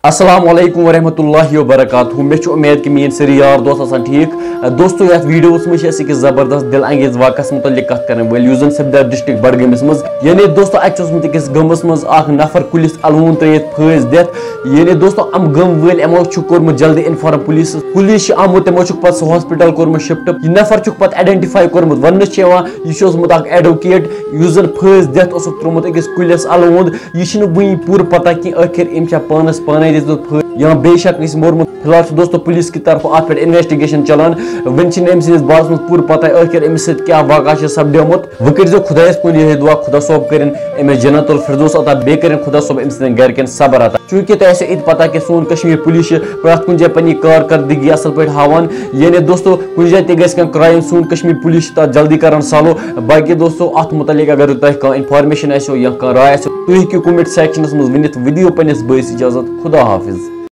अस्सलाम वालेकुम वरहमतुल्लाहि वबरकातुहू। मे उम्मीद कि मेन सारी यार दोस्त आसान ठीक। दोस्तों ये वीडियोस में एक जबरदस्त दिल अंगेज वाकस मुतल्लिक कत करन वल युस जन सपदर डिस्ट्रिक्ट बडगमस मज यानी दोस्तों अकिस गमस मज नफर कुलिस अलवून त्रित फैज दित यानी दोस्तों अम गम वल यमो कोर्मुत जल्दी इन्फॉर्म पुलिस आमुत तमो पत हॉस्पिटल कोर्मुत शिफ्ट यह नफर पत आइडेंटिफाई कोर्मुत वन यह एडवोकेट युस जन फैज दित त्रोमुत अकिस कुलिस अलवून यह वही पूर पता कि आखिर अम पानस पाने या बेशक मोरमुत। फिलहाल दोस्तों पुलिस की तरफ अत पे इन्वेस्टिगेशन चलान वन बास में पूर पता आखिर अमिस क्या वाक़ा सपदोमुत। वह कर खुदायस कुन यह दुआ खुदा सोब कर जन्नतुल फिरदौस अता बे कर खुदा सोब अम घर सबर अता। चूंकि तुम इत पता कि सोन कश्मीर पुलिस प्रत कुन जाए पनी कारकर्दगी असल पे हावान यानी दोस्तों कुछ जाए तह क्राइम सोन कश्मीर पुलिस जल्दी कर सॉल्व। बाकी दोस्तों अत मुतलिक अगर तुम इन्फॉर्मेशन या राय तुम हेकू कमेंट सेक्शनस मज वन वीडियो पन्निस बॉयस इजाजत खुदा हाफिज।